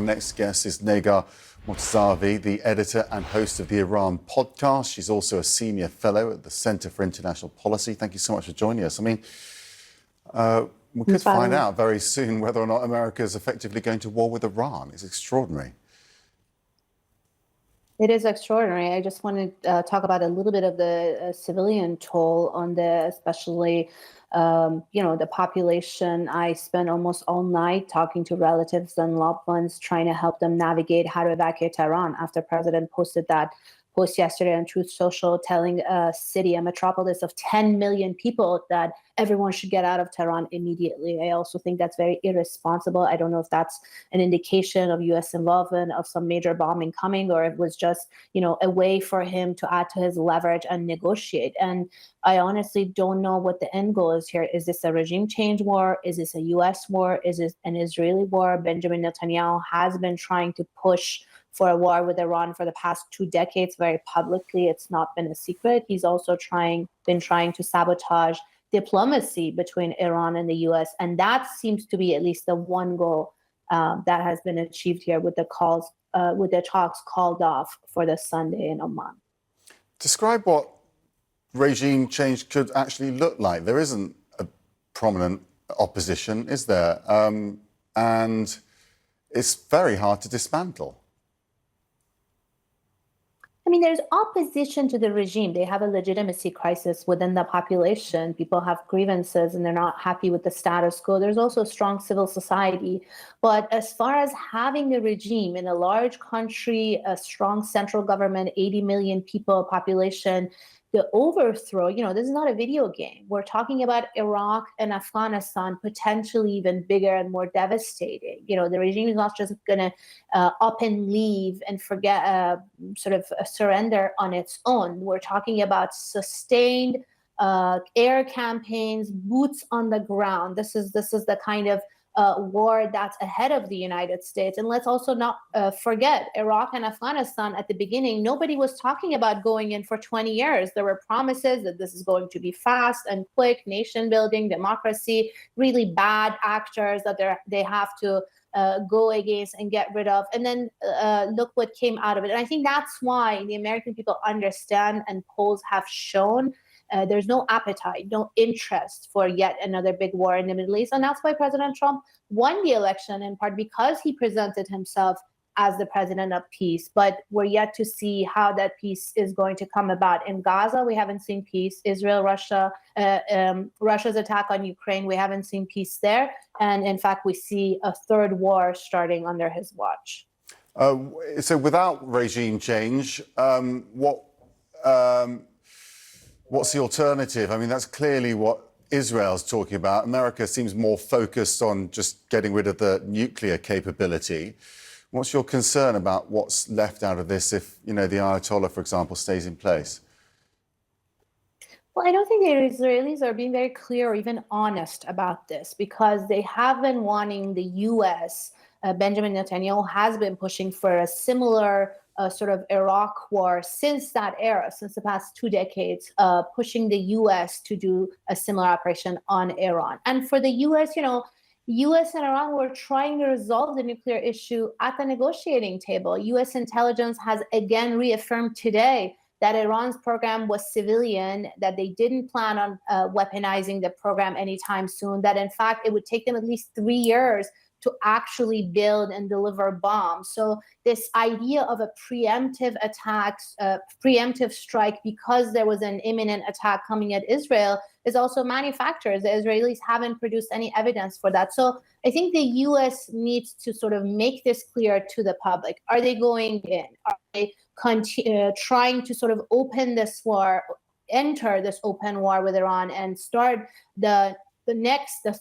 next guest is Negar Mortazavi, the editor and host of the Iran podcast. She's also a senior fellow at the Center for International Policy. Thank you so much for joining us. I mean, we could find out very soon whether or not America is effectively going to war with Iran. It's extraordinary. It is extraordinary. I just want to talk about a little bit of the civilian toll on the, especially, the population. I spent almost all night talking to relatives and loved ones, trying to help them navigate how to evacuate Tehran after President posted that post yesterday on Truth Social, telling a city, a metropolis of 10 million people, that everyone should get out of Tehran immediately. I also think that's very irresponsible. I don't know if that's an indication of U.S. involvement of some major bombing coming, or it was just, a way for him to add to his leverage and negotiate. And I honestly don't know what the end goal is here. Is this a regime change war? Is this a U.S. war? Is this an Israeli war? Benjamin Netanyahu has been trying to push for a war with Iran for the past 2 decades very publicly. It's not been a secret. He's also been trying to sabotage diplomacy between Iran and the U.S. And that seems to be at least the one goal that has been achieved here with the talks called off for the Sunday in Oman. Describe what regime change could actually look like. There isn't a prominent opposition, is there? And it's very hard to dismantle. I mean, there's opposition to the regime. They have a legitimacy crisis within the population. People have grievances and they're not happy with the status quo. There's also strong civil society. But as far as having the regime in a large country, a strong central government, 80 million people population, the overthrow, this is not a video game. We're talking about Iraq and Afghanistan, potentially even bigger and more devastating. The regime is not just going to up and leave and forget, surrender on its own. We're talking about sustained air campaigns, boots on the ground. This is the kind of war that's ahead of the United States. And let's also not forget Iraq and Afghanistan. At the beginning, nobody was talking about going in for 20 years. There were promises that this is going to be fast and quick, nation building, democracy, really bad actors that they have to go against and get rid of. And then look what came out of it. And I think that's why the American people understand, and polls have shown, there's no appetite, no interest for yet another big war in the Middle East. And that's why President Trump won the election, in part because he presented himself as the president of peace. But we're yet to see how that peace is going to come about. In Gaza, we haven't seen peace. Russia's attack on Ukraine, we haven't seen peace there. And in fact, we see a third war starting under his watch. So without regime change, what's the alternative? I mean, that's clearly what Israel's talking about. America seems more focused on just getting rid of the nuclear capability. What's your concern about what's left out of this if, the Ayatollah, for example, stays in place? Well, I don't think the Israelis are being very clear or even honest about this, because they have been wanting the U.S. Benjamin Netanyahu has been pushing for a similar sort of Iraq war since that era, since the past 2 decades, pushing the U.S. to do a similar operation on Iran. And for the U.S., U.S. and Iran were trying to resolve the nuclear issue at the negotiating table. U.S. intelligence has again reaffirmed today that Iran's program was civilian, that they didn't plan on weaponizing the program anytime soon, that in fact it would take them at least 3 years to actually build and deliver bombs. So this idea of a preemptive attack, preemptive strike because there was an imminent attack coming at Israel is also manufactured. The Israelis haven't produced any evidence for that. So I think the U.S. needs to sort of make this clear to the public. Are they going in? Are they trying to sort of open this war, enter this open war with Iran and start the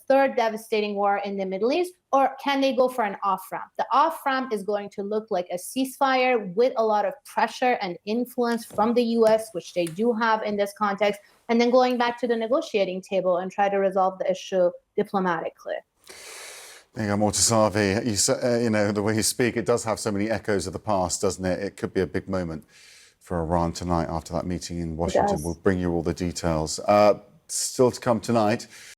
third devastating war in the Middle East, or can they go for an off-ramp? The off-ramp is going to look like a ceasefire with a lot of pressure and influence from the U.S., which they do have in this context, and then going back to the negotiating table and try to resolve the issue diplomatically. Negar Mortazavi, the way you speak, it does have so many echoes of the past, doesn't it? It could be a big moment for Iran tonight after that meeting in Washington. We'll bring you all the details. Still to come tonight,